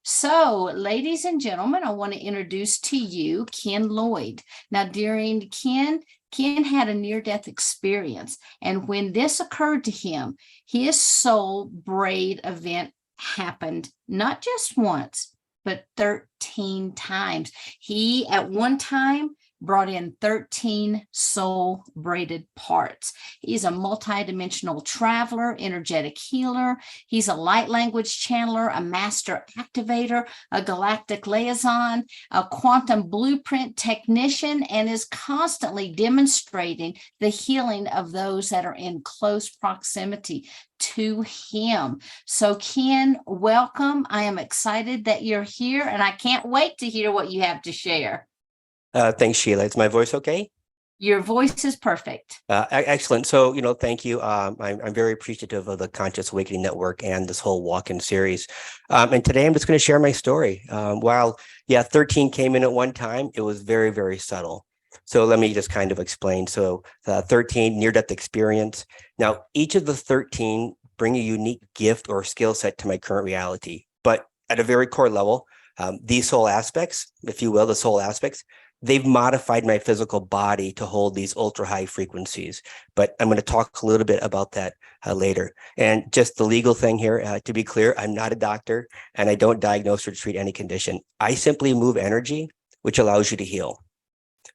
So, ladies and gentlemen, I want to introduce to you Ken Lloyd. Now, during Ken had a near-death experience, and when this occurred to him, his soul braid event happened not just once, but 13 times. He, at one time, brought in 13 soul braided parts. He's a multidimensional traveler, energetic healer. He's a light language channeler, a master activator, a galactic liaison, a quantum blueprint technician, and is constantly demonstrating the healing of those that are in close proximity to him. So, Ken, welcome. I am excited that you're here, and I can't wait to hear what you have to share. Thanks, Sheila. Is my voice okay? Your voice is perfect. Excellent. So, thank you. I'm very appreciative of the Conscious Awakening Network and this whole walk-in series. And today I'm just going to share my story. While, 13 came in at one time, it was very, very subtle. So let me just kind of explain. So 13, near-death experience. Now, each of the 13 bring a unique gift or skill set to my current reality. But at a very core level, these soul aspects, if you will, the soul aspects, they've modified my physical body to hold these ultra high frequencies, but I'm going to talk a little bit about that later. And just the legal thing here, to be clear, I'm not a doctor and I don't diagnose or treat any condition. I simply move energy, which allows you to heal.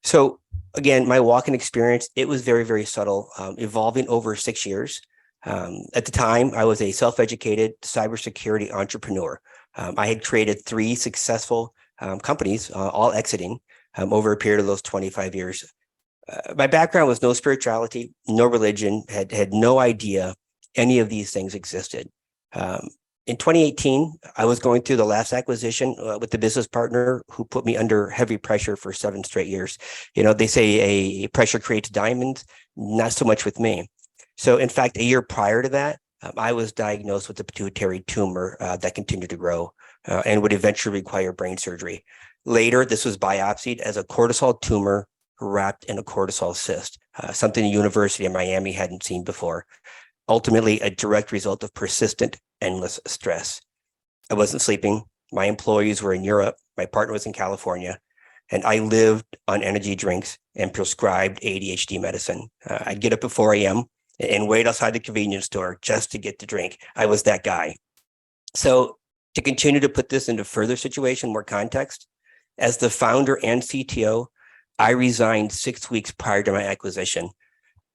So again, my walk-in experience, it was very, very subtle, evolving over 6 years. At the time, I was a self-educated cybersecurity entrepreneur. I had created 3 successful companies, all exiting. Over a period of those 25 years. My background was no spirituality, no religion, had no idea any of these things existed. In 2018, I was going through the last acquisition with the business partner who put me under heavy pressure for 7 straight years. They say a pressure creates diamonds, not so much with me. So in fact, a year prior to that, I was diagnosed with a pituitary tumor that continued to grow and would eventually require brain surgery. Later, this was biopsied as a cortisol tumor wrapped in a cortisol cyst, something the University of Miami hadn't seen before. Ultimately, a direct result of persistent, endless stress. I wasn't sleeping. My employees were in Europe. My partner was in California. And I lived on energy drinks and prescribed ADHD medicine. I'd get up at 4 a.m. and wait outside the convenience store just to get the drink. I was that guy. So to continue to put this into further situation, more context, as the founder and CTO, I resigned 6 weeks prior to my acquisition.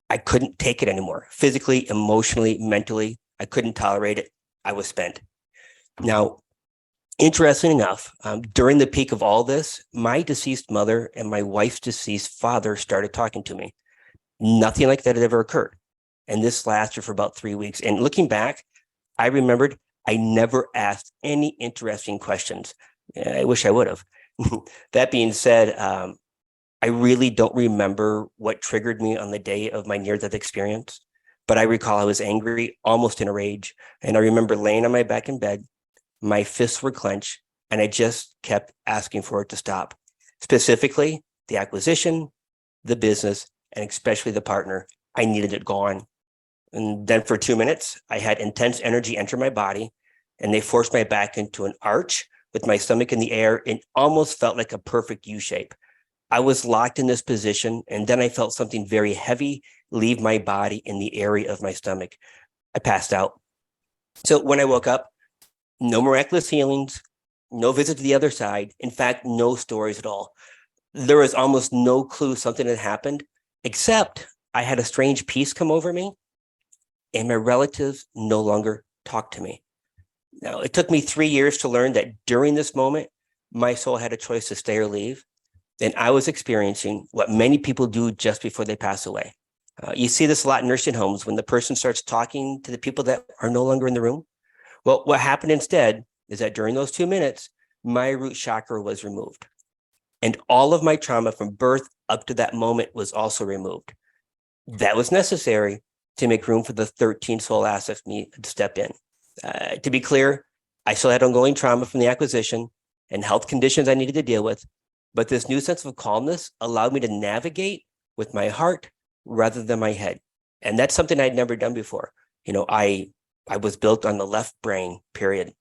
I couldn't take it anymore. Physically, emotionally, mentally, I couldn't tolerate it. I was spent. Now, interesting enough, during the peak of all this, my deceased mother and my wife's deceased father started talking to me. Nothing like that had ever occurred. And this lasted for about 3 weeks. And looking back, I remembered I never asked any interesting questions. I wish I would have. That being said, I really don't remember what triggered me on the day of my near-death experience, but I recall I was angry, almost in a rage. And I remember laying on my back in bed, my fists were clenched, and I just kept asking for it to stop. Specifically, the acquisition, the business, and especially the partner. I needed it gone. And then for 2 minutes, I had intense energy enter my body, and they forced my back into an arch with my stomach in the air. It almost felt like a perfect U shape. I was locked in this position, and then I felt something very heavy leave my body in the area of my stomach. I passed out. So when I woke up, no miraculous healings, no visit to the other side. In fact, no stories at all. There was almost no clue something had happened, except I had a strange peace come over me, and my relatives no longer talked to me. Now, it took me 3 years to learn that during this moment, my soul had a choice to stay or leave. And I was experiencing what many people do just before they pass away. You see this a lot in nursing homes when the person starts talking to the people that are no longer in the room. Well, what happened instead is that during those 2 minutes, my root chakra was removed. And all of my trauma from birth up to that moment was also removed. That was necessary to make room for the 13 soul assets me to step in. To be clear, I still had ongoing trauma from the acquisition and health conditions I needed to deal with, but this new sense of calmness allowed me to navigate with my heart rather than my head. And that's something I'd never done before. I was built on the left brain, period.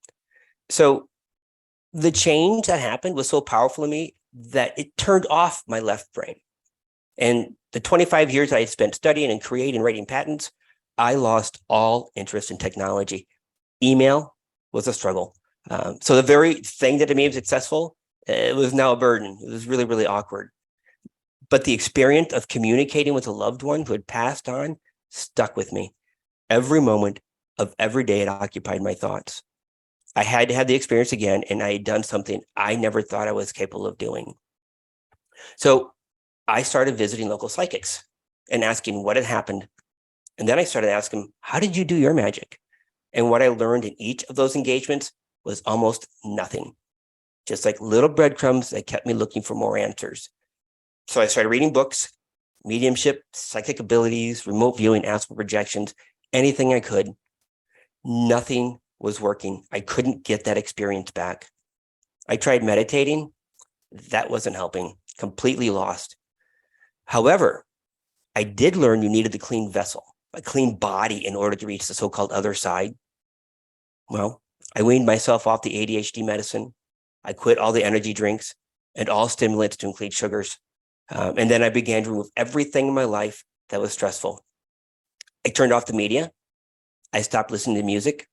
So The change that happened was so powerful to me that it turned off my left brain. And the 25 years I had spent studying and creating and writing patents, I lost all interest in technology. Email was a struggle. So the very thing that made me successful, it was now a burden. It was really, really awkward. But the experience of communicating with a loved one who had passed on stuck with me. Every moment of every day it occupied my thoughts. I had to have the experience again, and I had done something I never thought I was capable of doing. So I started visiting local psychics and asking what had happened. And then I started asking them, how did you do your magic? And what I learned in each of those engagements was almost nothing, just like little breadcrumbs that kept me looking for more answers. So I started reading books, mediumship, psychic abilities, remote viewing, astral projections, anything I could. Nothing was working. I couldn't get that experience back. I tried meditating. That wasn't helping. Completely lost. However, I did learn you needed a clean vessel, a clean body in order to reach the so-called other side. Well, I weaned myself off the ADHD medicine. I quit all the energy drinks and all stimulants to include sugars. And then I began to remove everything in my life that was stressful. I turned off the media. I stopped listening to music.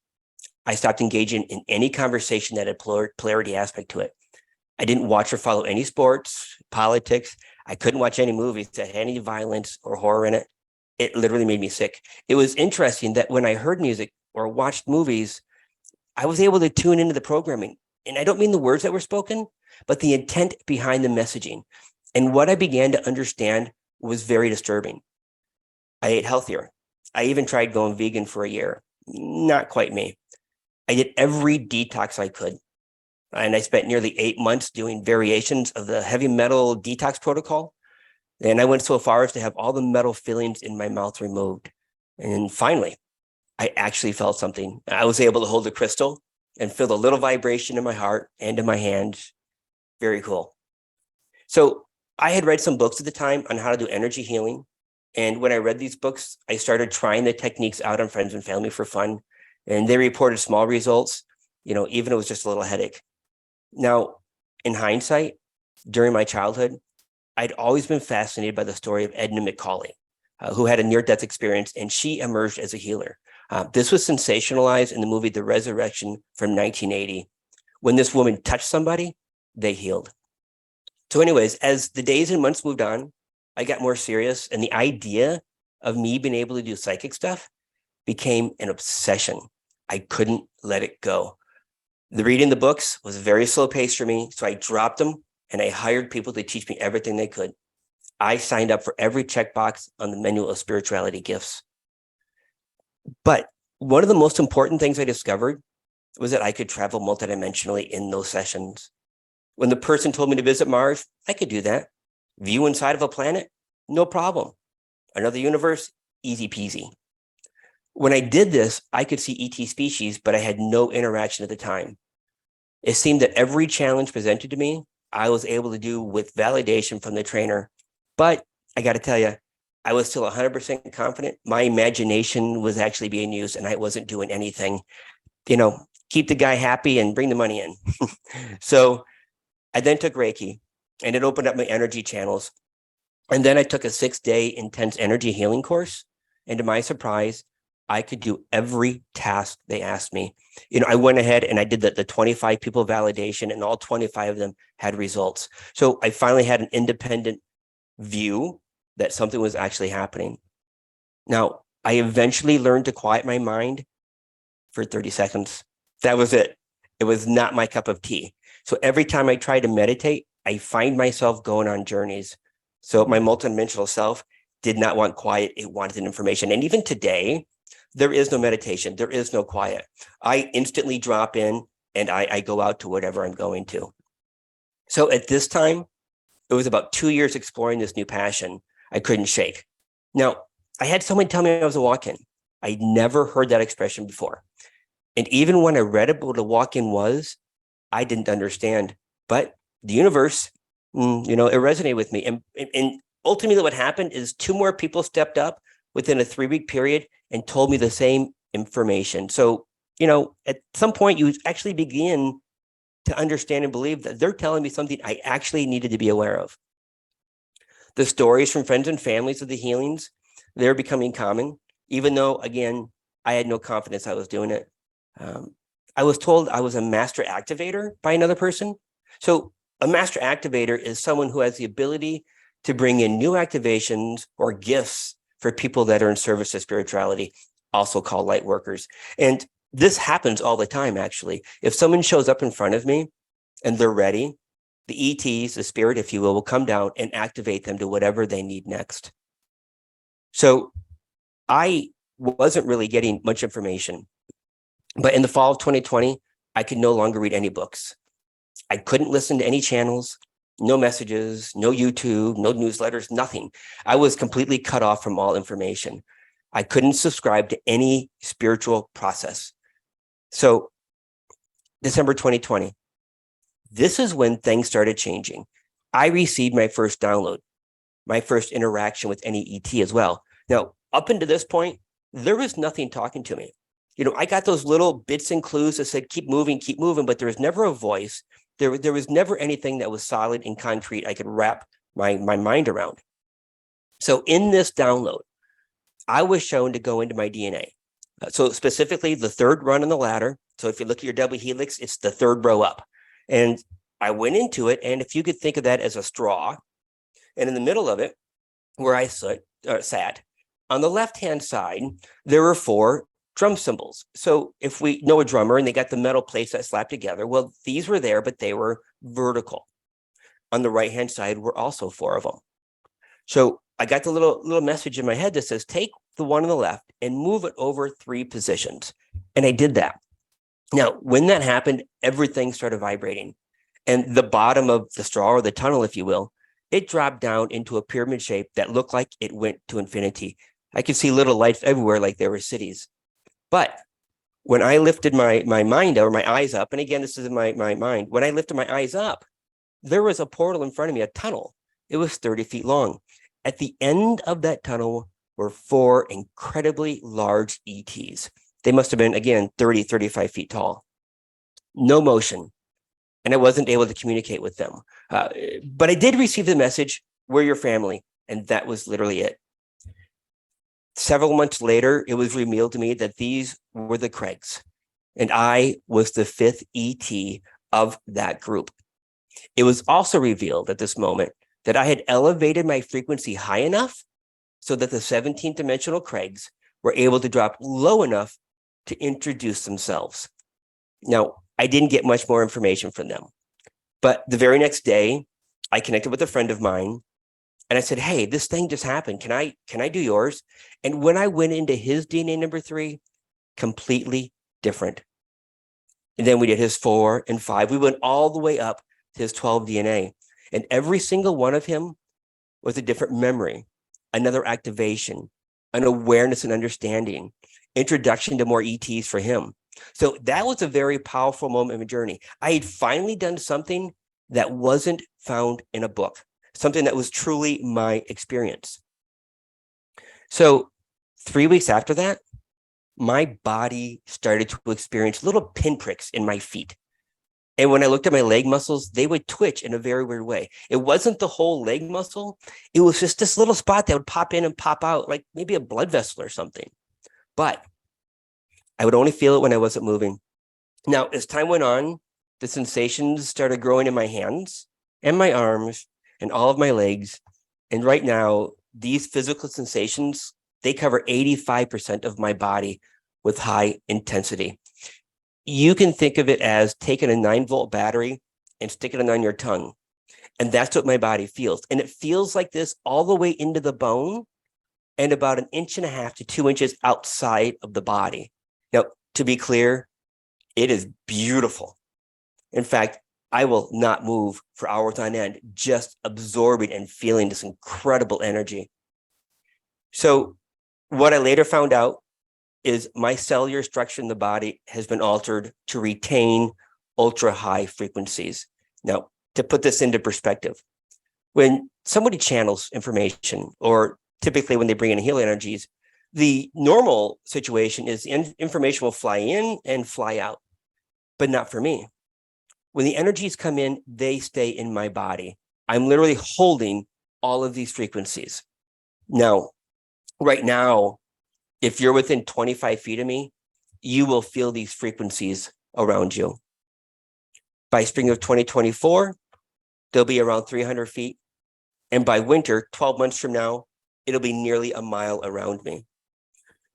I stopped engaging in any conversation that had polarity aspect to it. I didn't watch or follow any sports, politics. I couldn't watch any movies that had any violence or horror in it. It literally made me sick. It was interesting that when I heard music or watched movies, I was able to tune into the programming. And I don't mean the words that were spoken, but the intent behind the messaging. And what I began to understand was very disturbing. I ate healthier. I even tried going vegan for a year. Not quite me. I did every detox I could. And I spent nearly 8 months doing variations of the heavy metal detox protocol. And I went so far as to have all the metal fillings in my mouth removed. And finally, I actually felt something. I was able to hold the crystal and feel the little vibration in my heart and in my hands. Very cool. So I had read some books at the time on how to do energy healing. And when I read these books, I started trying the techniques out on friends and family for fun. And they reported small results, even if it was just a little headache. Now, in hindsight, during my childhood, I'd always been fascinated by the story of Edna McCauley, who had a near-death experience, and she emerged as a healer. This was sensationalized in the movie The Resurrection from 1980. When this woman touched somebody, they healed. So anyways, as the days and months moved on, I got more serious, and the idea of me being able to do psychic stuff became an obsession. I couldn't let it go. The reading the books was very slow paced for me, so I dropped them and I hired people to teach me everything they could. I signed up for every checkbox on the menu of spirituality gifts. But one of the most important things I discovered was that I could travel multidimensionally in those sessions. When the person told me to visit Mars, I could do that. View inside of a planet, no problem. Another universe, easy peasy. When I did this, I could see ET species, but I had no interaction at the time. It seemed that every challenge presented to me, I was able to do with validation from the trainer. But I got to tell you, I was still 100% confident. My imagination was actually being used and I wasn't doing anything, keep the guy happy and bring the money in. So I then took Reiki and it opened up my energy channels. And then I took a 6-day intense energy healing course. And to my surprise, I could do every task they asked me. I went ahead and I did the 25 people validation and all 25 of them had results. So I finally had an independent view that something was actually happening. Now, I eventually learned to quiet my mind for 30 seconds. That was it. It was not my cup of tea. So every time I tried to meditate, I find myself going on journeys. So my multidimensional self did not want quiet. It wanted information. And even today, there is no meditation. There is no quiet. I instantly drop in and I go out to whatever I'm going to. So at this time, it was about 2 years exploring this new passion I couldn't shake. Now, I had someone tell me I was a walk-in. I'd never heard that expression before. And even when I read about what a walk-in was, I didn't understand. But the universe, it resonated with me. And ultimately what happened is 2 more people stepped up within a 3-week period and told me the same information. So, at some point you actually begin to understand and believe that they're telling me something I actually needed to be aware of. The stories from friends and families of the healings, they're becoming common, even though, again, I had no confidence I was doing it. I was told I was a master activator by another person. So a master activator is someone who has the ability to bring in new activations or gifts for people that are in service to spirituality, also called light workers. And this happens all the time, actually. If someone shows up in front of me and they're ready, the ETs, the spirit, if you will come down and activate them to whatever they need next. So I wasn't really getting much information. But in the fall of 2020, I could no longer read any books. I couldn't listen to any channels, no messages, no YouTube, no newsletters, nothing. I was completely cut off from all information. I couldn't subscribe to any spiritual process. So December 2020, this is when things started changing. I received my first download, my first interaction with any ET as well. Now, up until this point, there was nothing talking to me. I got those little bits and clues that said, keep moving, but there was never a voice. There was never anything that was solid and concrete I could wrap my mind around. So in this download, I was shown to go into my DNA. So specifically the third run on the ladder. So if you look at your double helix, it's the third row up. And I went into it. And if you could think of that as a straw, and in the middle of it, where I sat, on the left-hand side, there were 4 drum cymbals. So if we know a drummer and they got the metal plates that slap together, well, these were there, but they were vertical. On the right-hand side were also 4 of them. So I got the little message in my head that says, take the one on the left and move it over 3 positions. And I did that. Now, when that happened, everything started vibrating. And the bottom of the straw, or the tunnel, if you will, it dropped down into a pyramid shape that looked like it went to infinity. I could see little lights everywhere like there were cities. But when I lifted my mind or my eyes up, and again, this is in my mind, when I lifted my eyes up, there was a portal in front of me, a tunnel. It was 30 feet long. At the end of that tunnel were 4 incredibly large ETs. They must have been, again, 30, 35 feet tall. No motion. And I wasn't able to communicate with them. But I did receive the message, we're your family. And that was literally it. Several months later, it was revealed to me that these were the Craigs, and I was the 5th ET of that group. It was also revealed at this moment that I had elevated my frequency high enough so that the 17th dimensional Craigs were able to drop low enough to introduce themselves. Now, I didn't get much more information from them, but the very next day, I connected with a friend of mine. And I said, hey, this thing just happened. Can I do yours? And when I went into his DNA number 3, completely different. And then we did his 4 and 5. We went all the way up to his 12 DNA. And every single one of him was a different memory, another activation, an awareness and understanding, introduction to more ETs for him. So that was a very powerful moment in my journey. I had finally done something that wasn't found in a book. Something that was truly my experience. So 3 weeks after that, my body started to experience little pinpricks in my feet. And when I looked at my leg muscles, they would twitch in a very weird way. It wasn't the whole leg muscle. It was just this little spot that would pop in and pop out, like maybe a blood vessel or something. But I would only feel it when I wasn't moving. Now, as time went on, the sensations started growing in my hands and my arms and all of my legs. And right now, these physical sensations, they cover 85% of my body with high intensity. You can think of it as taking a 9-volt battery and sticking it on your tongue. And that's what my body feels. And it feels like this all the way into the bone and about 1.5 inches to 2 inches outside of the body. Now, to be clear, it is beautiful. In fact, I will not move for hours on end, just absorbing and feeling this incredible energy. So what I later found out is my cellular structure in the body has been altered to retain ultra high frequencies. Now, to put this into perspective, when somebody channels information, or typically when they bring in healing energies, the normal situation is information will fly in and fly out, but not for me. When the energies come in, they stay in my body. I'm literally holding all of these frequencies. Now, right now, if you're within 25 feet of me, you will feel these frequencies around you. By spring of 2024, they'll be around 300 feet. And by winter, 12 months from now, it'll be nearly a mile around me.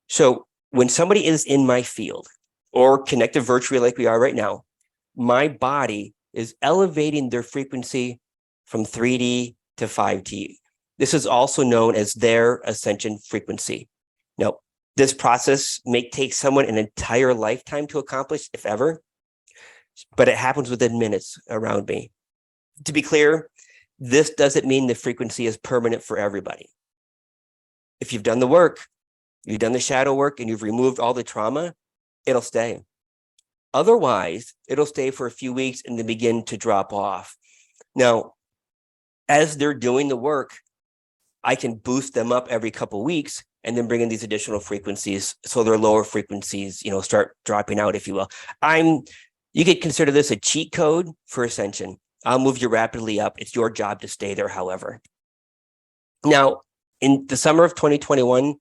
So when somebody is in my field or connected virtually like we are right now, my body is elevating their frequency from 3D to 5D. This is also known as their ascension frequency. Now, this process may take someone an entire lifetime to accomplish, if ever, but it happens within minutes around me. To be clear, this doesn't mean the frequency is permanent for everybody. If you've done the work, you've done the shadow work, and you've removed all the trauma, it'll stay. Otherwise, it'll stay for a few weeks and then begin to drop off. Now, as they're doing the work, I can boost them up every couple of weeks and then bring in these additional frequencies so their lower frequencies, start dropping out, if you will. You could consider this a cheat code for ascension. I'll move you rapidly up. It's your job to stay there, however. Now, in the summer of 2021,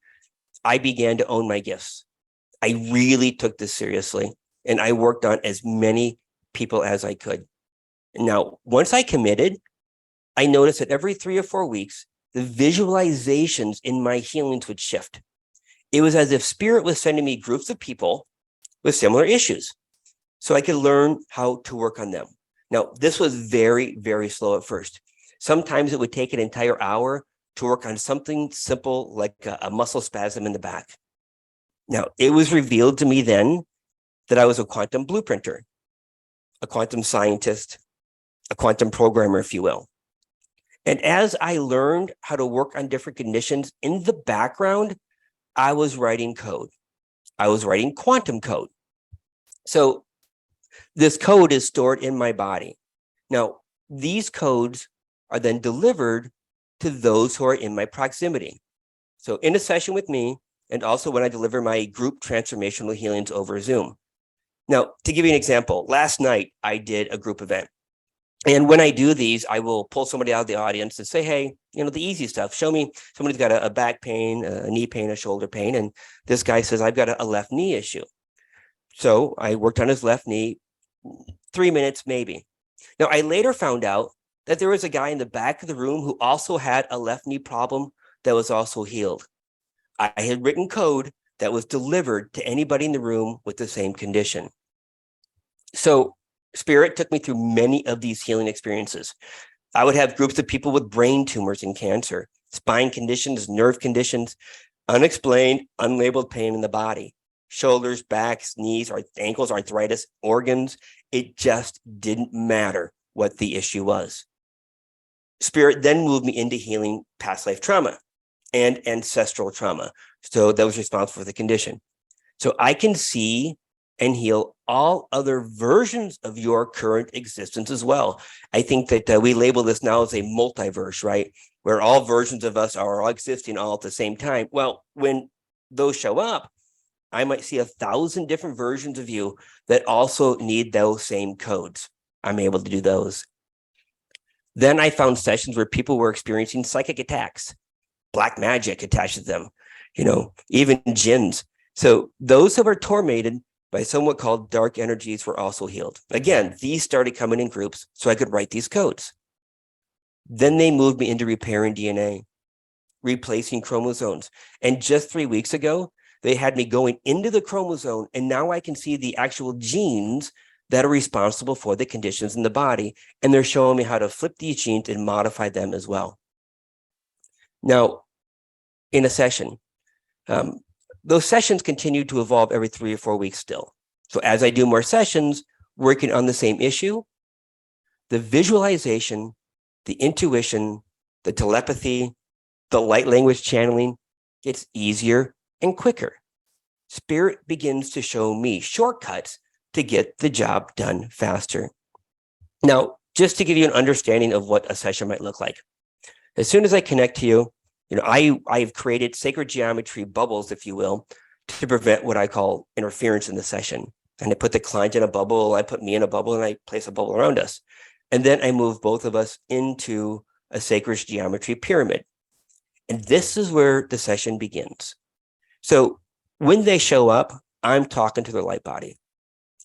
I began to own my gifts. I really took this seriously, and I worked on as many people as I could. Now, once I committed, I noticed that every 3 or 4 weeks, the visualizations in my healings would shift. It was as if spirit was sending me groups of people with similar issues so I could learn how to work on them. Now, this was very, very slow at first. Sometimes it would take an entire hour to work on something simple like a muscle spasm in the back. Now, it was revealed to me then that I was a quantum blueprinter, a quantum scientist, a quantum programmer, if you will. And as I learned how to work on different conditions in the background, I was writing code. I was writing quantum code. So this code is stored in my body. Now, these codes are then delivered to those who are in my proximity. So in a session with me, and also when I deliver my group transformational healings over Zoom. Now, to give you an example, last night I did a group event. And when I do these, I will pull somebody out of the audience and say, hey, the easy stuff. Show me somebody's got a back pain, a knee pain, a shoulder pain. And this guy says, I've got a left knee issue. So I worked on his left knee, 3 minutes maybe. Now, I later found out that there was a guy in the back of the room who also had a left knee problem that was also healed. I had written code that was delivered to anybody in the room with the same condition. So Spirit took me through many of these healing experiences. I would have groups of people with brain tumors and cancer, spine conditions, nerve conditions, unexplained, unlabeled pain in the body, shoulders, backs, knees, or ankles, arthritis, organs. It just didn't matter what the issue was. Spirit then moved me into healing past life trauma and ancestral trauma. So that was responsible for the condition. So I can see and heal all other versions of your current existence as well. I think that we label this now as a multiverse, right? Where all versions of us are all existing all at the same time. Well, when those show up, I might see 1,000 different versions of you that also need those same codes. I'm able to do those. Then I found sessions where people were experiencing psychic attacks, black magic attached to them, even jinns. So those who are tormented by somewhat called dark energies were also healed. Again, these started coming in groups so I could write these codes. Then they moved me into repairing DNA, replacing chromosomes. And just 3 weeks ago, they had me going into the chromosome, and now I can see the actual genes that are responsible for the conditions in the body. And they're showing me how to flip these genes and modify them as well. Now, in a session, those sessions continue to evolve every 3 or 4 weeks still. So as I do more sessions, working on the same issue, the visualization, the intuition, the telepathy, the light language channeling gets easier and quicker. Spirit begins to show me shortcuts to get the job done faster. Now, just to give you an understanding of what a session might look like. As soon as I connect to you, I've created sacred geometry bubbles, if you will, to prevent what I call interference in the session. And I put the client in a bubble, I put me in a bubble, and I place a bubble around us. And then I move both of us into a sacred geometry pyramid. And this is where the session begins. So when they show up, I'm talking to their light body.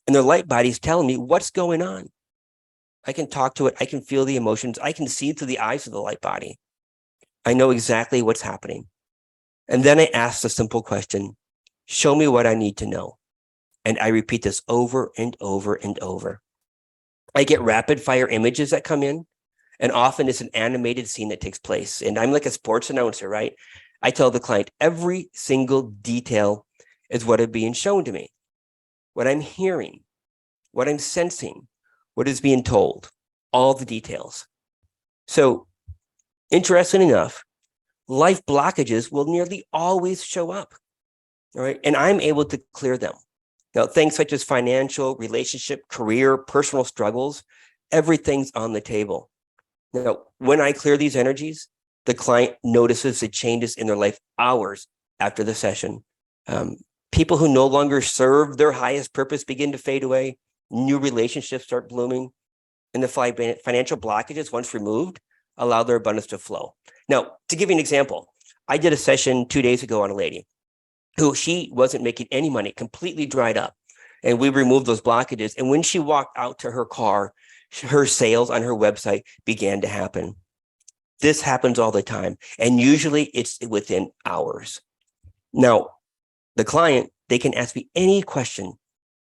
And their light body is telling me what's going on. I can talk to it. I can feel the emotions. I can see through the eyes of the light body. I know exactly what's happening. And then I ask the simple question, show me what I need to know. And I repeat this over and over and over. I get rapid fire images that come in, and often it's an animated scene that takes place. And I'm like a sports announcer, right? I tell the client every single detail is what is being shown to me, what I'm hearing, what I'm sensing, what is being told, all the details. So interesting enough, life blockages will nearly always show up, all right? And I'm able to clear them. Now, things such as financial, relationship, career, personal struggles, everything's on the table. Now, when I clear these energies, the client notices the changes in their life hours after the session. People who no longer serve their highest purpose begin to fade away. New relationships start blooming. And the financial blockages, once removed, allow their abundance to flow. Now, to give you an example, I did a session 2 days ago on a lady who she wasn't making any money, completely dried up. And we removed those blockages. And when she walked out to her car, her sales on her website began to happen. This happens all the time. And usually it's within hours. Now, the client, they can ask me any question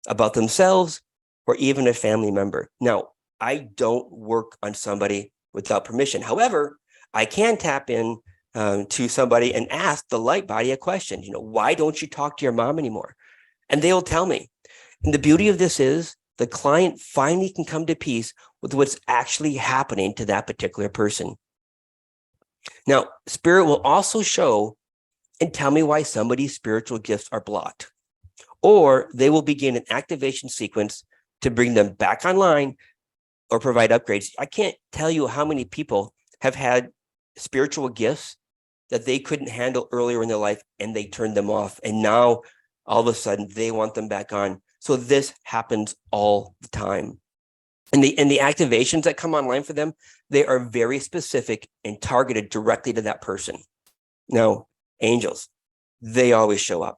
about themselves or even a family member. Now, I don't work on somebody without permission. However, I can tap in to somebody and ask the light body a question. Why don't you talk to your mom anymore? And they'll tell me. And the beauty of this is the client finally can come to peace with what's actually happening to that particular person. Now, spirit will also show and tell me why somebody's spiritual gifts are blocked, or they will begin an activation sequence to bring them back online or provide upgrades. I can't tell you how many people have had spiritual gifts that they couldn't handle earlier in their life and they turned them off. And now all of a sudden they want them back on. So this happens all the time. And the activations that come online for them, they are very specific and targeted directly to that person. Now, angels, they always show up.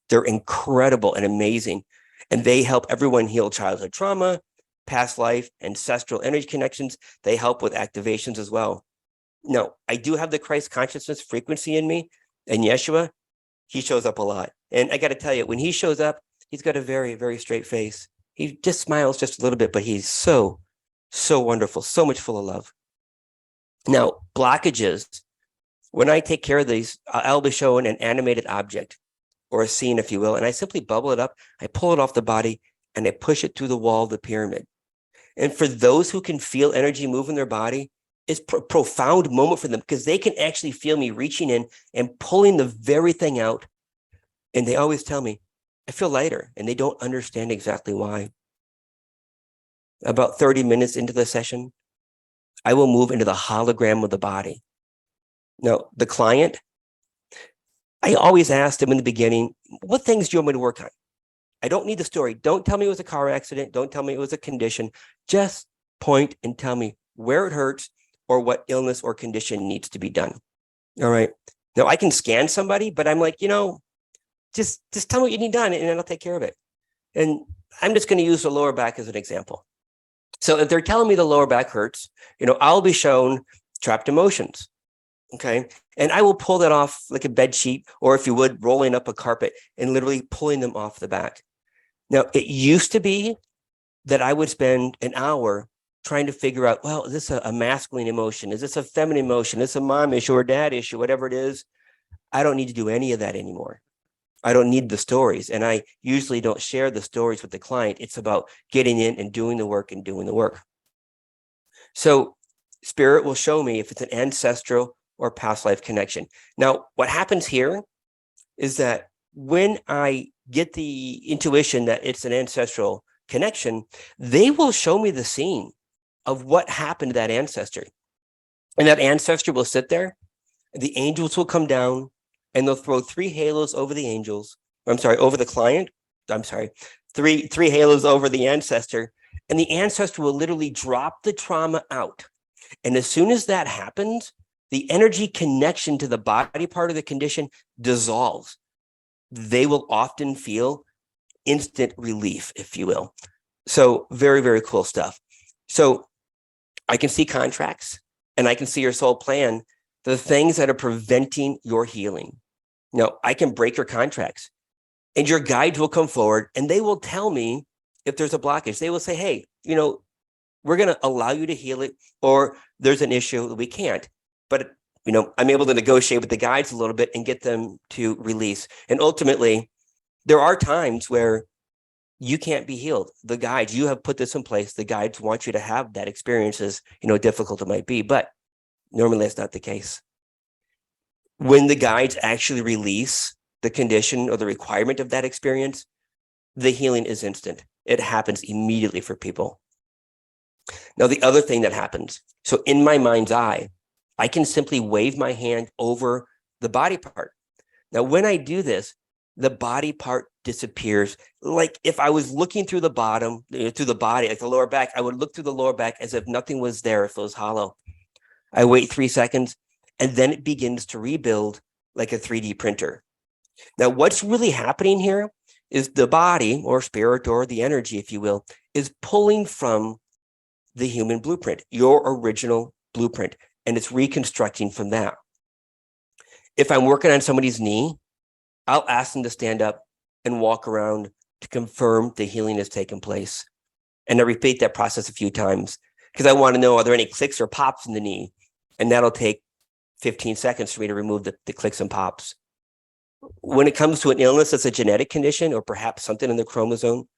They're incredible and amazing. And they help everyone heal childhood trauma, past life, ancestral energy connections. They help with activations as well. Now, I do have the Christ consciousness frequency in me, and Yeshua, he shows up a lot. And I got to tell you, when he shows up, he's got a very, very straight face. He just smiles just a little bit, but he's so wonderful, so much full of love. Now, blockages, when I take care of these, I'll be showing an animated object or a scene, if you will, and I simply bubble it up, I pull it off the body, and I push it through the wall of the pyramid. And for those who can feel energy move in their body, it's a profound moment for them because they can actually feel me reaching in and pulling the very thing out. And they always tell me, I feel lighter, and they don't understand exactly why. About 30 minutes into the session, I will move into the hologram of the body. Now, the client, I always ask them in the beginning, what things do you want me to work on? I don't need the story. Don't tell me it was a car accident. Don't tell me it was a condition. Just point and tell me where it hurts or what illness or condition needs to be done. All right. Now, I can scan somebody, but I'm like, just tell me what you need done and I'll take care of it. And I'm just going to use the lower back as an example. So if they're telling me the lower back hurts, I'll be shown trapped emotions. Okay. And I will pull that off like a bed sheet, or if you would, rolling up a carpet and literally pulling them off the back. Now, it used to be that I would spend an hour trying to figure out, well, is this a masculine emotion? Is this a feminine emotion? Is this a mom issue or dad issue, whatever it is? I don't need to do any of that anymore. I don't need the stories. And I usually don't share the stories with the client. It's about getting in and doing the work and doing the work. So spirit will show me if it's an ancestral or past life connection. Now, what happens here is that when I get the intuition that it's an ancestral connection, they will show me the scene of what happened to that ancestor. And that ancestor will sit there, the angels will come down, and they'll throw 3 halos over the angels. Over the client. three halos over the ancestor, and the ancestor will literally drop the trauma out. And as soon as that happens, the energy connection to the body part of the condition dissolves. They will often feel instant relief, if you will. So very, very cool stuff. So I can see contracts and I can see your soul plan, the things that are preventing your healing. Now, I can break your contracts and your guides will come forward and they will tell me if there's a blockage. They will say, hey, we're going to allow you to heal it, or there's an issue that we can't. But, I'm able to negotiate with the guides a little bit and get them to release. And ultimately, there are times where you can't be healed. The guides, you have put this in place. The guides want you to have that experience, as difficult it might be, but normally that's not the case. When the guides actually release the condition or the requirement of that experience, the healing is instant. It happens immediately for people. Now, the other thing that happens, so in my mind's eye, I can simply wave my hand over the body part. Now, when I do this, the body part disappears. Like if I was looking through the bottom, through the body, like the lower back, I would look through the lower back as if nothing was there, if it was hollow. I wait 3 seconds, and then it begins to rebuild like a 3D printer. Now, what's really happening here is the body or spirit or the energy, if you will, is pulling from the human blueprint, your original blueprint, and it's reconstructing from that. If I'm working on somebody's knee, I'll ask them to stand up and walk around to confirm the healing has taken place. And I repeat that process a few times because I want to know, are there any clicks or pops in the knee? And that'll take 15 seconds for me to remove the clicks and pops. When it comes to an illness that's a genetic condition or perhaps something in the chromosome,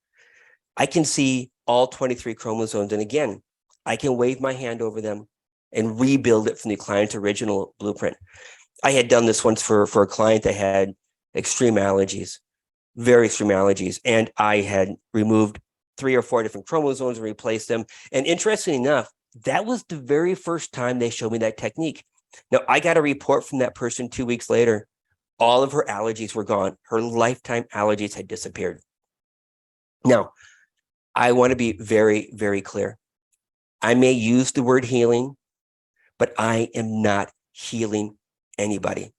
I can see all 23 chromosomes. And again, I can wave my hand over them and rebuild it from the client's original blueprint. I had done this once for a client that had extreme allergies, very extreme allergies. And I had removed 3 or 4 different chromosomes and replaced them. And interestingly enough, that was the very first time they showed me that technique. Now, I got a report from that person 2 weeks later. All of her allergies were gone. Her lifetime allergies had disappeared. Now, I want to be very, very clear. I may use the word healing, but I am not healing anybody.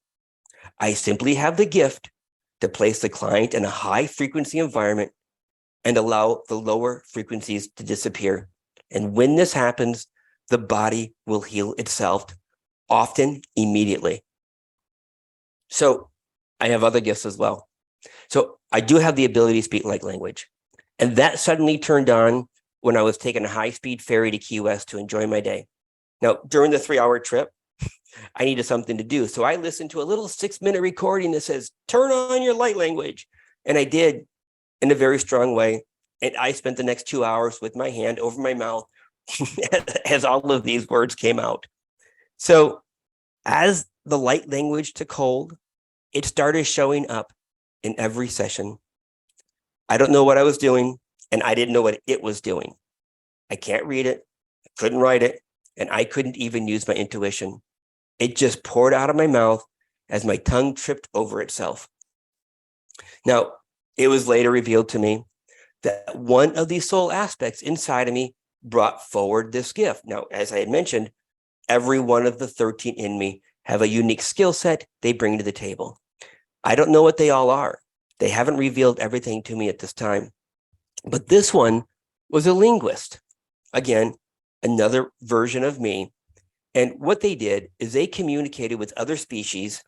I simply have the gift to place the client in a high frequency environment and allow the lower frequencies to disappear. And when this happens, the body will heal itself, often immediately. So I have other gifts as well. So I do have the ability to speak light language. And that suddenly turned on when I was taking a high-speed ferry to Key West to enjoy my day. Now, during the 3-hour trip, I needed something to do. So I listened to a little 6-minute recording that says, turn on your light language. And I did in a very strong way. And I spent the next 2 hours with my hand over my mouth as all of these words came out. So as the light language took hold, it started showing up in every session. I don't know what I was doing, and I didn't know what it was doing. I can't read it, I couldn't write it, and I couldn't even use my intuition. It just poured out of my mouth as my tongue tripped over itself. Now, it was later revealed to me that one of these soul aspects inside of me brought forward this gift. Now, as I had mentioned, every one of the 13 in me have a unique skill set they bring to the table. I don't know what they all are. They haven't revealed everything to me at this time. But this one was a linguist. Again, another version of me. And what they did is they communicated with other species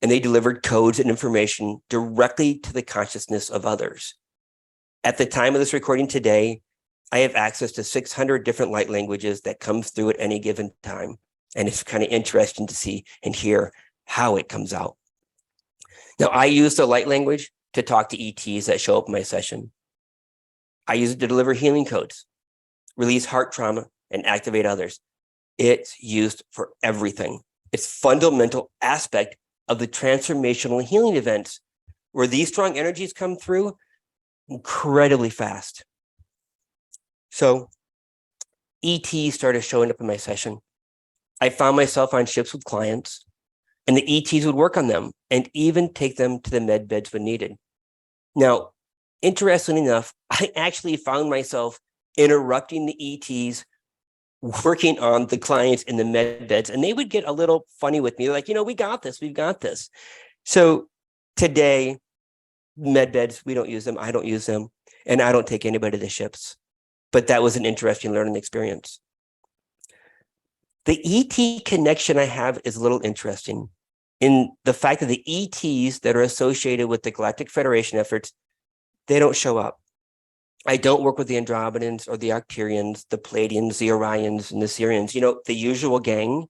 and they delivered codes and information directly to the consciousness of others. At the time of this recording today, I have access to 600 different light languages that comes through at any given time. And it's kind of interesting to see and hear how it comes out. Now, I use the light language to talk to ETs that show up in my session. I use it to deliver healing codes, release heart trauma, and activate others. It's used for everything. It's fundamental aspect of the transformational healing events where these strong energies come through incredibly fast. So ETs started showing up in my session. I found myself on ships with clients, and the ETs would work on them and even take them to the med beds when needed. Now, interestingly enough, I actually found myself interrupting the ETs, working on the clients in the med beds, and they would get a little funny with me. Like, we got this, we've got this. So today, med beds, we don't use them. I don't use them, and I don't take anybody to the ships. But that was an interesting learning experience. The ET connection I have is a little interesting in the fact that the ETs that are associated with the Galactic Federation efforts, they don't show up. I don't work with the Andromedans or the Arcturians, the Pleiadians, the Orions, and the Sirians, the usual gang.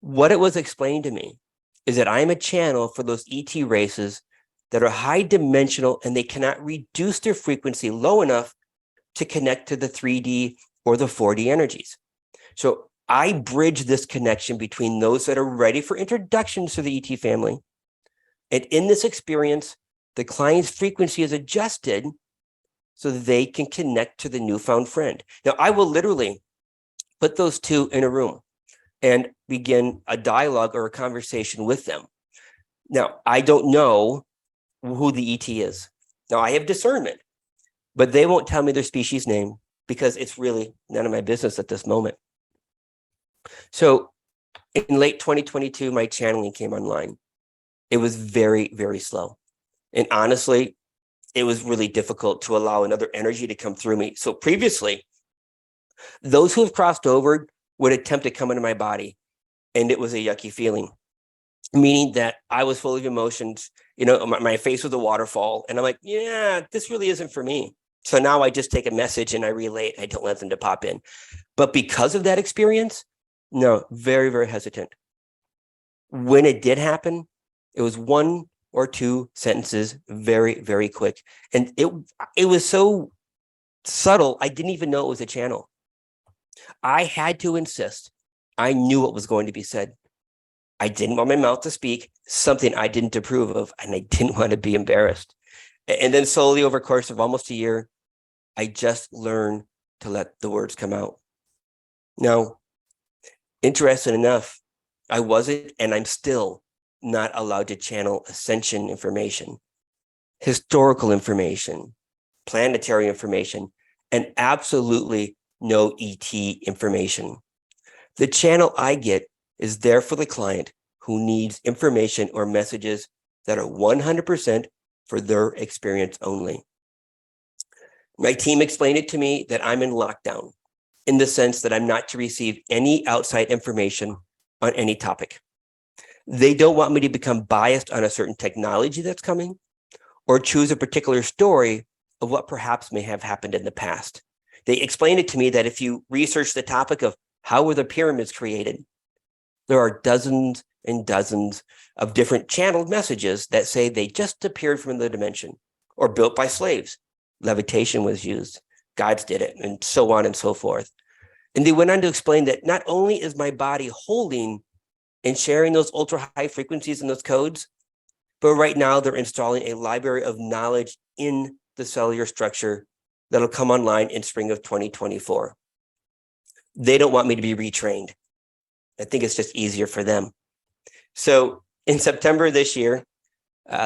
What it was explained to me is that I'm a channel for those ET races that are high dimensional and they cannot reduce their frequency low enough to connect to the 3D or the 4D energies. So I bridge this connection between those that are ready for introductions to the ET family. And in this experience, the client's frequency is adjusted so that they can connect to the newfound friend. Now, I will literally put those two in a room and begin a dialogue or a conversation with them. Now, I don't know who the ET is. Now, I have discernment, but they won't tell me their species name because it's really none of my business at this moment. So in late 2022, my channeling came online. It was very, very slow. And honestly, it was really difficult to allow another energy to come through me. So previously, those who have crossed over would attempt to come into my body, and it was a yucky feeling, meaning that I was full of emotions. My face was a waterfall, and I'm like, yeah, this really isn't for me. So now I just take a message and I relay it. I don't let them to pop in. But because of that experience, no, very, very hesitant. When it did happen, it was 1 or 2 sentences, very, very quick. And it was so subtle, I didn't even know it was a channel. I had to insist. I knew what was going to be said. I didn't want my mouth to speak something I didn't approve of, and I didn't want to be embarrassed. And then slowly over the course of almost a year, I just learned to let the words come out. Now, interesting enough, I wasn't, and I'm still not allowed to channel Ascension information, historical information, planetary information, and absolutely no ET information. The channel I get is there for the client who needs information or messages that are 100% for their experience only. My team explained it to me that I'm in lockdown in the sense that I'm not to receive any outside information on any topic. They don't want me to become biased on a certain technology that's coming or choose a particular story of what perhaps may have happened in the past. They explained it to me that if you research the topic of how were the pyramids created, there are dozens and dozens of different channeled messages that say they just appeared from the dimension or built by slaves. Levitation was used, gods did it, and so on and so forth. And they went on to explain that not only is my body holding and sharing those ultra high frequencies and those codes, but right now they're installing a library of knowledge in the cellular structure that'll come online in spring of 2024. They don't want me to be retrained. I think it's just easier for them. So in September this year,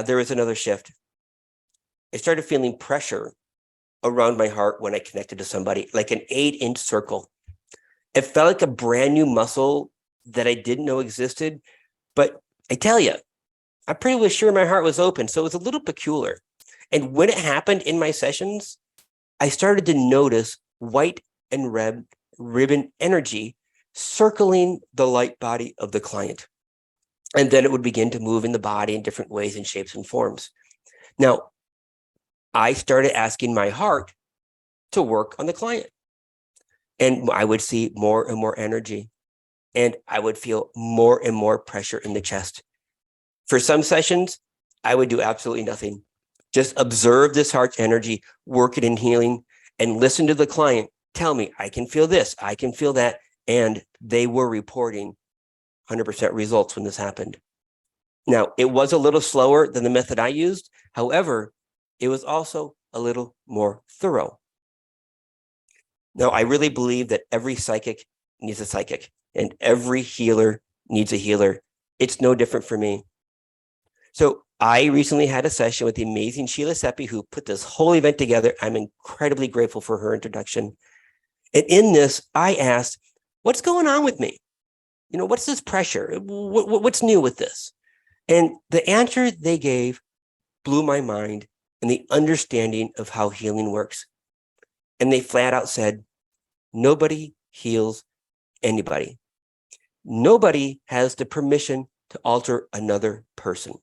there was another shift. I started feeling pressure around my heart when I connected to somebody, like an 8-inch circle. It felt like a brand new muscle that I didn't know existed. But I tell you, I pretty was sure my heart was open. So it was a little peculiar. And when it happened in my sessions, I started to notice white and red ribbon energy circling the light body of the client. And then it would begin to move in the body in different ways and shapes and forms. Now, I started asking my heart to work on the client. And I would see more and more energy. And I would feel more and more pressure in the chest. For some sessions, I would do absolutely nothing. Just observe this heart's energy, work it in healing, and listen to the client tell me, I can feel this, I can feel that. And they were reporting 100% results when this happened. Now, it was a little slower than the method I used. However, it was also a little more thorough. Now, I really believe that every psychic needs a psychic and every healer needs a healer. It's no different for me. So I recently had a session with the amazing Sheila Seppi, who put this whole event together. I'm incredibly grateful for her introduction. And in this, I asked, what's going on with me? What's this pressure? What's new with this? And the answer they gave blew my mind and the understanding of how healing works. And they flat out said, nobody heals anybody. Nobody has the permission to alter another person.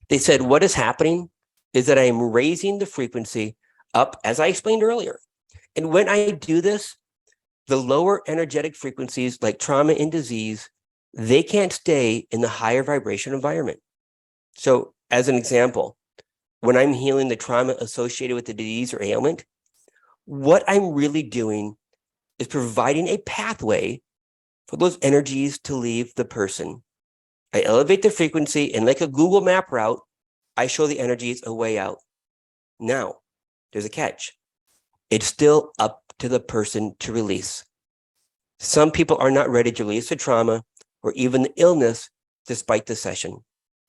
They said, what is happening is that I am raising the frequency up, as I explained earlier. And when I do this, the lower energetic frequencies like trauma and disease, they can't stay in the higher vibration environment. So as an example, when I'm healing the trauma associated with the disease or ailment, what I'm really doing is providing a pathway for those energies to leave the person. I elevate the frequency, and like a Google map route, I show the energies a way out. Now, there's a catch. It's still up to the person to release. Some people are not ready to release the trauma or even the illness despite the session.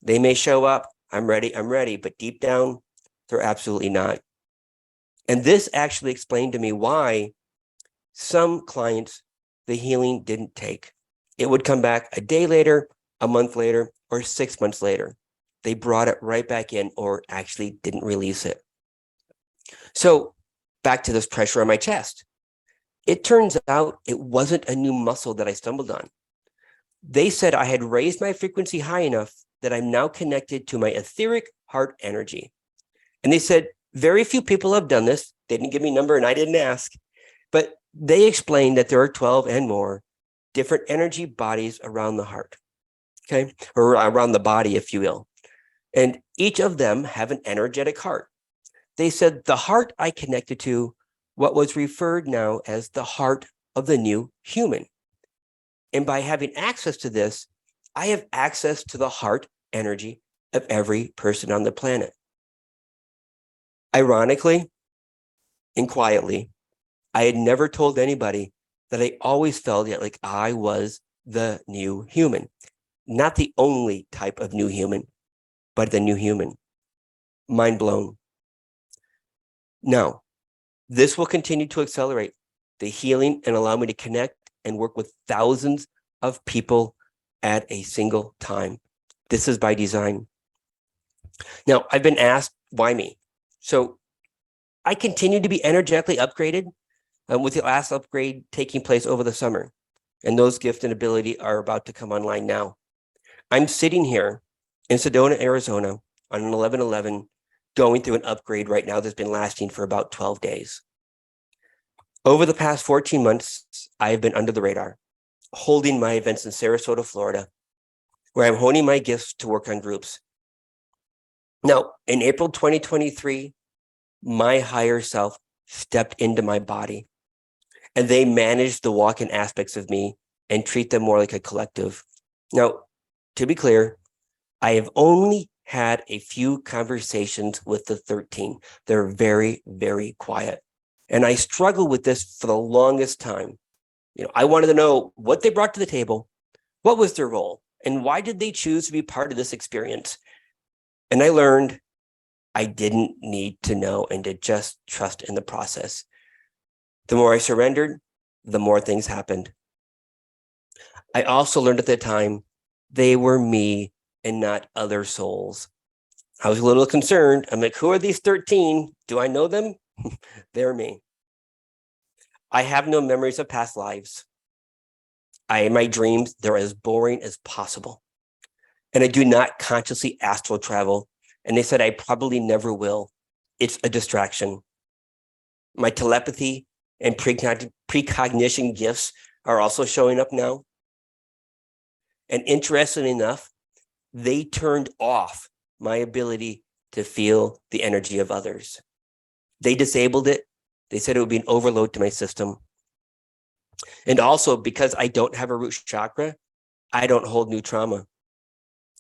They may show up, I'm ready, but deep down, they're absolutely not. And this actually explained to me why some clients, the healing didn't take. It would come back a day later, a month later, or 6 months later. They brought it right back in or actually didn't release it. So back to this pressure on my chest. It turns out it wasn't a new muscle that I stumbled on. They said I had raised my frequency high enough that I'm now connected to my etheric heart energy. And they said, very few people have done this. They didn't give me a number and I didn't ask, but they explained that there are 12 and more different energy bodies around the heart, okay? Or around the body, if you will. And each of them have an energetic heart. They said the heart I connected to what was referred now as the heart of the new human. And by having access to this, I have access to the heart energy of every person on the planet. Ironically and quietly, I had never told anybody that I always felt like I was the new human. Not the only type of new human, but the new human. Mind blown. Now, this will continue to accelerate the healing and allow me to connect and work with thousands of people at a single time. This is by design. Now, I've been asked, why me? So I continue to be energetically upgraded with the last upgrade taking place over the summer. And those gifts and ability are about to come online now. I'm sitting here in Sedona, Arizona on an 11/11, going through an upgrade right now that's been lasting for about 12 days. Over the past 14 months, I have been under the radar, holding my events in Sarasota, Florida, where I'm honing my gifts to work on groups. Now, in April 2023, my higher self stepped into my body, and they managed the walk-in aspects of me and treat them more like a collective. Now, to be clear, I have only had a few conversations with the 13. They're very, very quiet. And I struggled with this for the longest time. I wanted to know what they brought to the table, what was their role, and why did they choose to be part of this experience? And I learned I didn't need to know and to just trust in the process. The more I surrendered, the more things happened. I also learned at the time they were me and not other souls. I was a little concerned. I'm like, who are these 13? Do I know them? They're me. I have no memories of past lives. My dreams, they're as boring as possible. And I do not consciously astral travel. And they said I probably never will. It's a distraction. My telepathy and precognition gifts are also showing up now. And interestingly enough, they turned off my ability to feel the energy of others. They disabled it. They said it would be an overload to my system. And also, because I don't have a root chakra, I don't hold new trauma.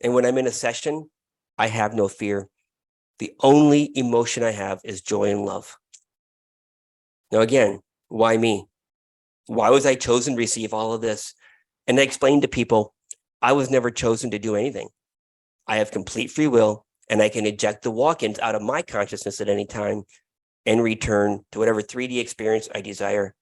And when I'm in a session, I have no fear. The only emotion I have is joy and love. Now, again, why me? Why was I chosen to receive all of this? And I explained to people, I was never chosen to do anything. I have complete free will, and I can eject the walk-ins out of my consciousness at any time and return to whatever 3D experience I desire.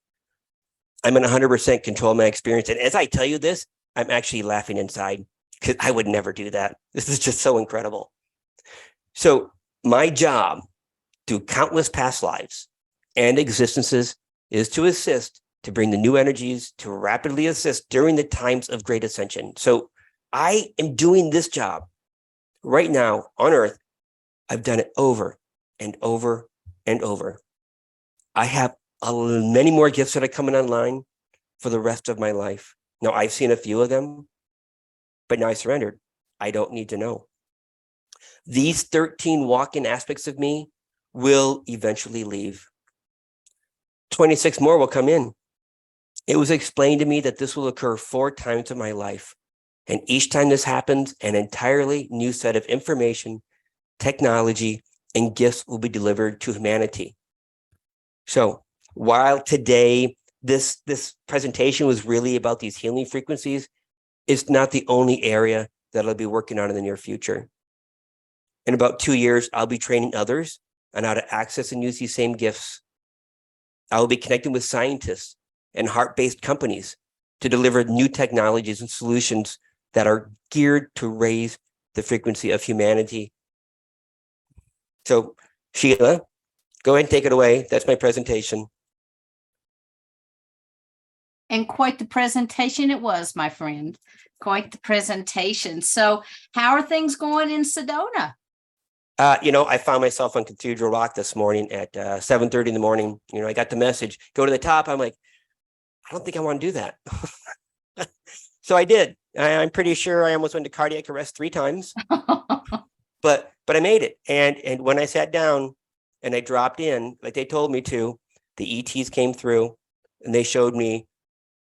I'm in 100% control of my experience. And as I tell you this, I'm actually laughing inside because I would never do that. This is just so incredible. So my job through countless past lives and existences is to assist, to bring the new energies, to rapidly assist during the times of great ascension. So I am doing this job right now on Earth. I've done it over and over and over. I have many more gifts that are coming online for the rest of my life. Now, I've seen a few of them, but now I surrendered. I don't need to know. These 13 walk-in aspects of me will eventually leave. 26 more will come in. It was explained to me that this will occur 4 times in my life. And each time this happens, an entirely new set of information, technology, and gifts will be delivered to humanity. So while today this presentation was really about these healing frequencies, it's not the only area that I'll be working on in the near future. In about 2 years, I'll be training others on how to access and use these same gifts. I will be connecting with scientists and heart-based companies to deliver new technologies and solutions that are geared to raise the frequency of humanity. So, Sheila, go ahead and take it away. That's my presentation. And quite the presentation it was, my friend. Quite the presentation. So how are things going in Sedona? I found myself on Cathedral Rock this morning at 7:30 in the morning. I got the message, go to the top. I'm like, I don't think I want to do that. So I did. I'm pretty sure I almost went to cardiac arrest 3 times, but I made it. And when I sat down and I dropped in, like they told me to, the ETs came through and they showed me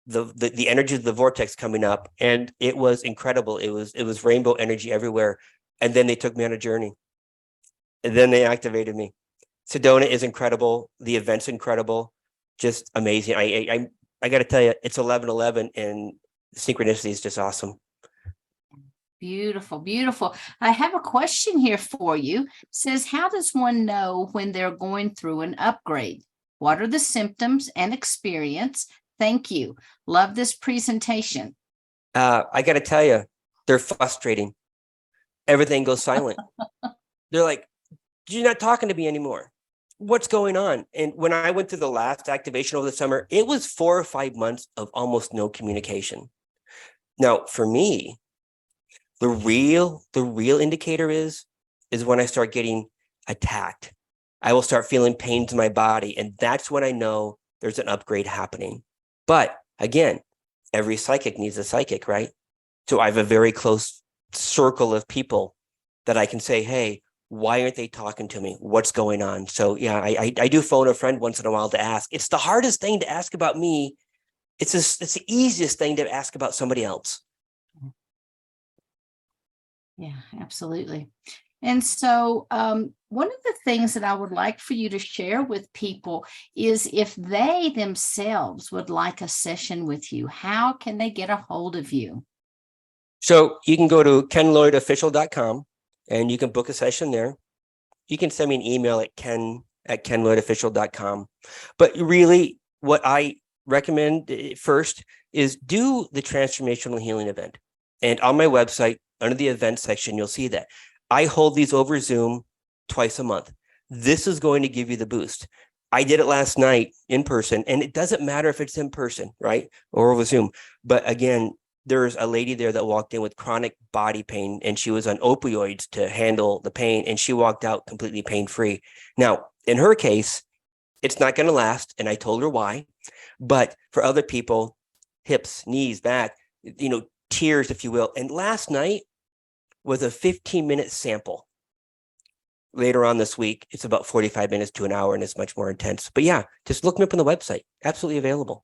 the energy of the vortex coming up, and it was incredible. It was rainbow energy everywhere. And then they took me on a journey. And then they activated me. Sedona is incredible. The event's incredible. Just amazing. I got to tell you, it's 11/11, and synchronicity is just awesome. Beautiful, beautiful. I have a question here for you. It says, how does one know when they're going through an upgrade? What are the symptoms and experience? Thank you. Love this presentation. I got to tell you, they're frustrating. Everything goes silent. They're like, you're not talking to me anymore. What's going on? And when I went through the last activation over the summer, it was 4 or 5 months of almost no communication. Now, for me, the real indicator is when I start getting attacked. I will start feeling pains in my body, and that's when I know there's an upgrade happening. But again, every psychic needs a psychic, right? So I have a very close circle of people that I can say, hey, why aren't they talking to me? What's going on? So yeah, I do phone a friend once in a while to ask. It's the hardest thing to ask about me. It's the easiest thing to ask about somebody else. Yeah, absolutely. And so one of the things that I would like for you to share with people is if they themselves would like a session with you, how can they get a hold of you? So you can go to kenlloydofficial.com and you can book a session there. You can send me an email at ken@kenlloydofficial.com. But really, what I recommend first is do the transformational healing event. And on my website, under the events section, you'll see that I hold these over Zoom twice a month. This is going to give you the boost. I did it last night in person, and it doesn't matter if it's in person, right? Or over Zoom. But again, there's a lady there that walked in with chronic body pain, and she was on opioids to handle the pain, and she walked out completely pain-free. Now, in her case, it's not going to last, and I told her why. But for other people, hips, knees, back, tears, if you will. And last night was a 15-minute sample. Later on this week, it's about 45 minutes to an hour, and it's much more intense. But yeah, just look me up on the website. Absolutely available.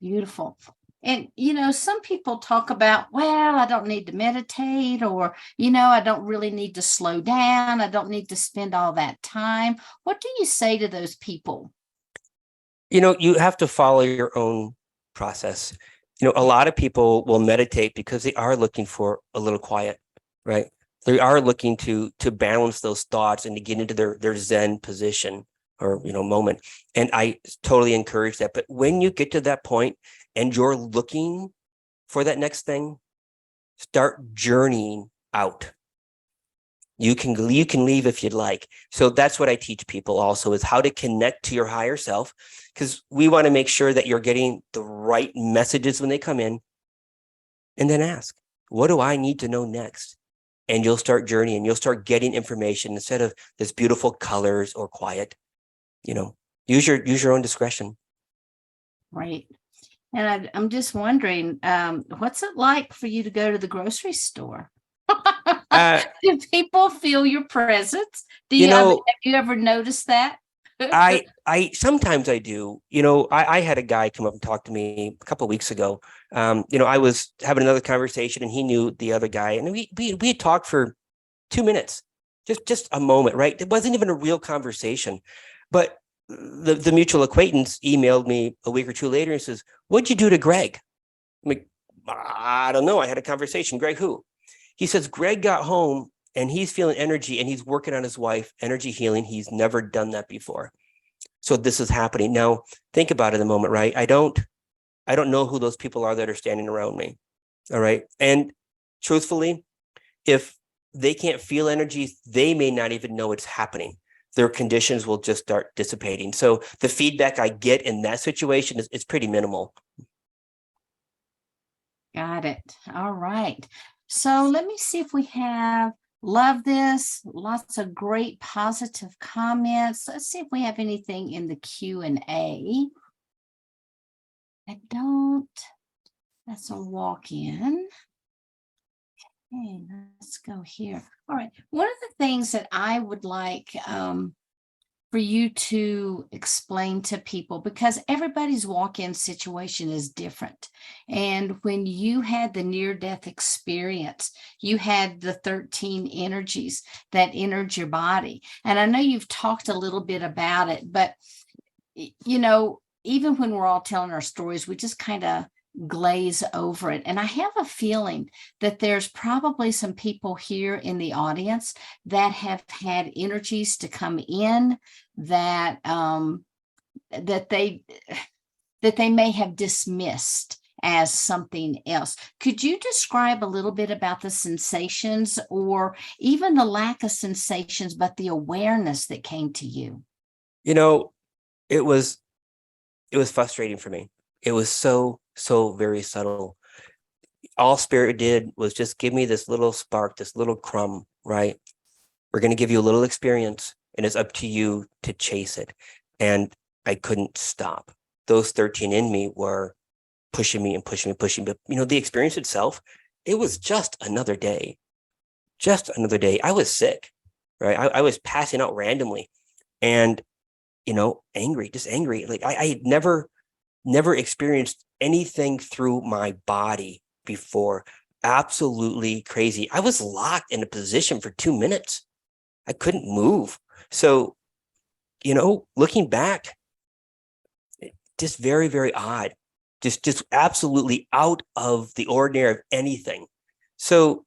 Beautiful. And, some people talk about, well, I don't need to meditate, or, I don't really need to slow down. I don't need to spend all that time. What do you say to those people? You have to follow your own process. A lot of people will meditate because they are looking for a little quiet, right? They are looking to balance those thoughts and to get into their Zen position or, moment. And I totally encourage that. But when you get to that point and you're looking for that next thing, start journeying out. You can leave if you'd like. So that's what I teach people also, is how to connect to your higher self, because we want to make sure that you're getting the right messages when they come in. And then ask, what do I need to know next? And you'll start journeying. You'll start getting information instead of this beautiful colors or quiet. Use your own discretion. Right. And I'm just wondering, what's it like for you to go to the grocery store? Do people feel your presence? Have you ever noticed that? I sometimes I do. I had a guy come up and talk to me a couple of weeks ago. I was having another conversation and he knew the other guy, and we had talked for 2 minutes, just a moment, right? It wasn't even a real conversation, but the mutual acquaintance emailed me a week or two later and says, "What'd you do to Greg?" I'm like, "I don't know. I had a conversation." "Greg who?" He says, "Greg got home and he's feeling energy and he's working on his wife, energy healing. He's never done that before. So this is happening." Now, think about it a moment, right? I don't know who those people are that are standing around me. All right. And truthfully, if they can't feel energy, they may not even know it's happening. Their conditions will just start dissipating. So the feedback I get in that situation is pretty minimal. Got it. All right. So let me see if we have, love this, lots of great positive comments. Let's see if we have anything in the Q&A. I don't. That's a walk-in. Okay, let's go here. All right. One of the things that I would like for you to explain to people, because everybody's walk-in situation is different. And when you had the near-death experience, you had the 13 energies that entered your body. And I know you've talked a little bit about it, but even when we're all telling our stories, we just kind of glaze over it. And I have a feeling that there's probably some people here in the audience that have had energies to come in that that they may have dismissed as something else. Could you describe a little bit about the sensations, or even the lack of sensations, but the awareness that came to you? It was frustrating for me. It was so very subtle. All Spirit did was just give me this little spark, this little crumb, right? We're going to give you a little experience and it's up to you to chase it. And I couldn't stop. Those 13 in me were pushing me and pushing me, pushing me. But, the experience itself, it was just another day. Just another day. I was sick, right? I was passing out randomly and, angry, just angry. Like I had never experienced anything through my body before. Absolutely crazy. I was locked in a position for 2 minutes. I couldn't move. So, looking back, just very, very odd. Just absolutely out of the ordinary of anything. So,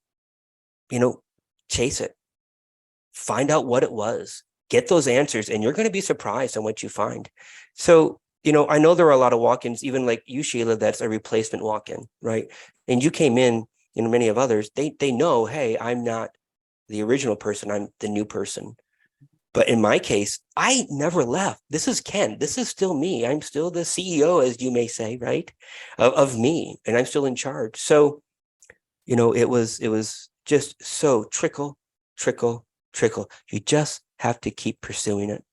chase it. Find out what it was. Get those answers, and you're going to be surprised on what you find. So, I know there are a lot of walk-ins, even like you, Sheila, that's a replacement walk-in, right? And you came in, many of others, they know, hey, I'm not the original person, I'm the new person. But in my case, I never left. This is Ken. This is still me. I'm still the CEO, as you may say, right? Of me, and I'm still in charge. So, it was just so trickle, trickle, trickle. You just have to keep pursuing it.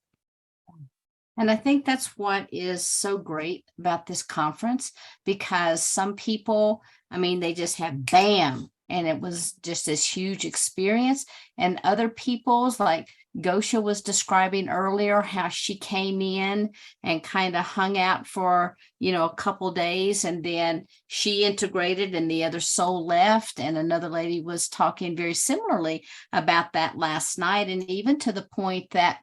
And I think that's what is so great about this conference, because some people, they just have bam, and it was just this huge experience. And other people's, like Gosha was describing earlier, how she came in and kind of hung out for, a couple days, and then she integrated and the other soul left. And another lady was talking very similarly about that last night. And even to the point that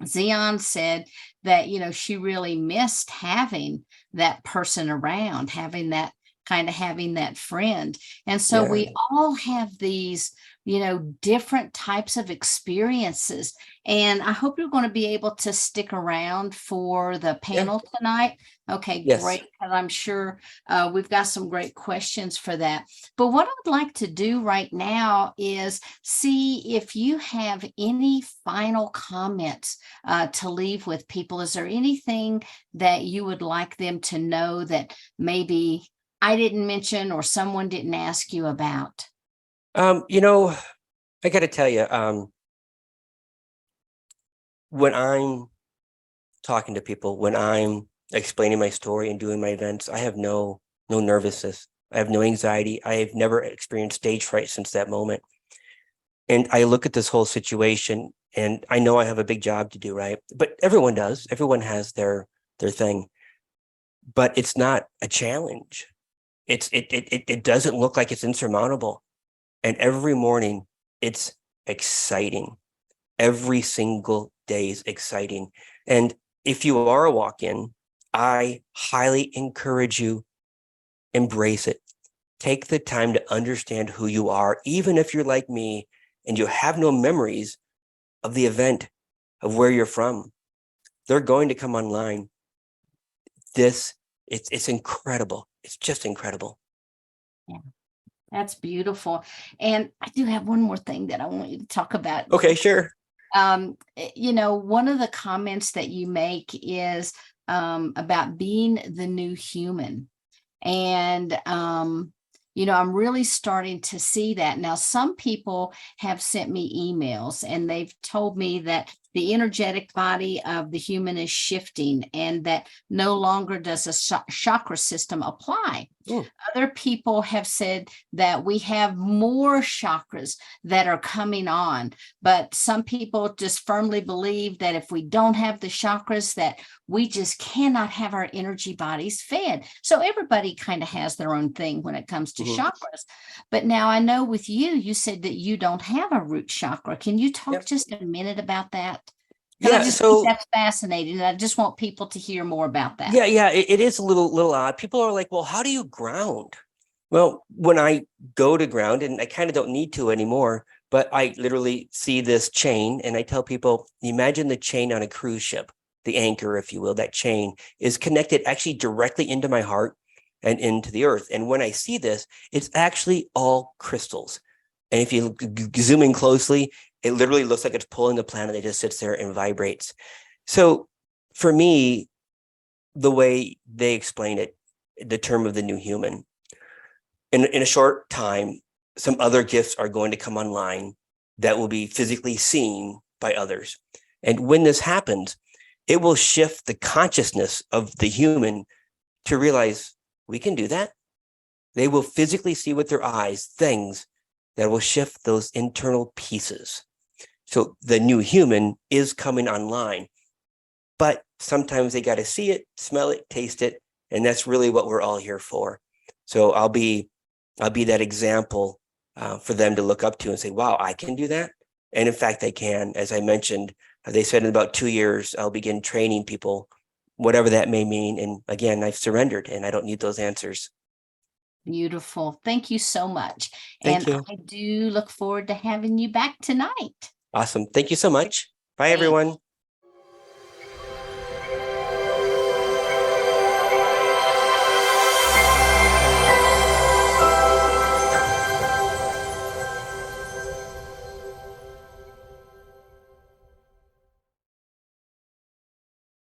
Zion said that, she really missed having that person around, having that kind of having that friend. And so we all have these, different types of experiences. And I hope you're going to be able to stick around for the panel tonight. Okay, Yes. great. And I'm sure we've got some great questions for that. But what I'd like to do right now is see if you have any final comments to leave with people. Is there anything that you would like them to know that maybe I didn't mention or someone didn't ask you about? I got to tell you, when I'm talking to people, when I'm explaining my story and doing my events, I have no nervousness. I have no anxiety. I have never experienced stage fright since that moment. And I look at this whole situation and I know I have a big job to do, right? But everyone does. Everyone has their thing. But it's not a challenge. It doesn't look like it's insurmountable. And every morning it's exciting. Every single day is exciting. And if you are a walk-in, I highly encourage you, embrace it. Take the time to understand who you are, even if you're like me and you have no memories of the event, of where you're from. They're going to come online. It's incredible. It's just incredible. Yeah. That's beautiful. And I do have one more thing that I want you to talk about. Okay, sure. One of the comments that you make is about being the new human. And, I'm really starting to see that. Now, some people have sent me emails and they've told me that the energetic body of the human is shifting and that no longer does a chakra system apply. Other people have said that we have more chakras that are coming on, but some people just firmly believe that if we don't have the chakras, that we just cannot have our energy bodies fed. So everybody kind of has their own thing when it comes to chakras. But now I know with you, you said that you don't have a root chakra. Can you talk just a minute about that? I just think that's fascinating. And I just want people to hear more about that. Yeah, it is a little odd. People are like, well, how do you ground? Well, when I go to ground, and I kind of don't need to anymore, but I literally see this chain and I tell people, imagine the chain on a cruise ship, the anchor, if you will, that chain is connected actually directly into my heart and into the earth. And when I see this, it's actually all crystals. And if you zoom in closely, it literally looks like it's pulling the planet. It just sits there and vibrates. So for me, the way they explain it, the term of the new human, in a short time, some other gifts are going to come online that will be physically seen by others. And when this happens, it will shift the consciousness of the human to realize we can do that. They will physically see with their eyes things that will shift those internal pieces. So the new human is coming online, but sometimes they got to see it, smell it, taste it. And that's really what we're all here for. So I'll be that example for them to look up to and say, wow, I can do that. And in fact, I can. As I mentioned, they said in about 2 years, I'll begin training people, whatever that may mean. And again, I've surrendered and I don't need those answers. Beautiful. Thank you so much. Thank you. I do look forward to having you back tonight. Awesome. Thank you so much. Bye, Thanks. everyone.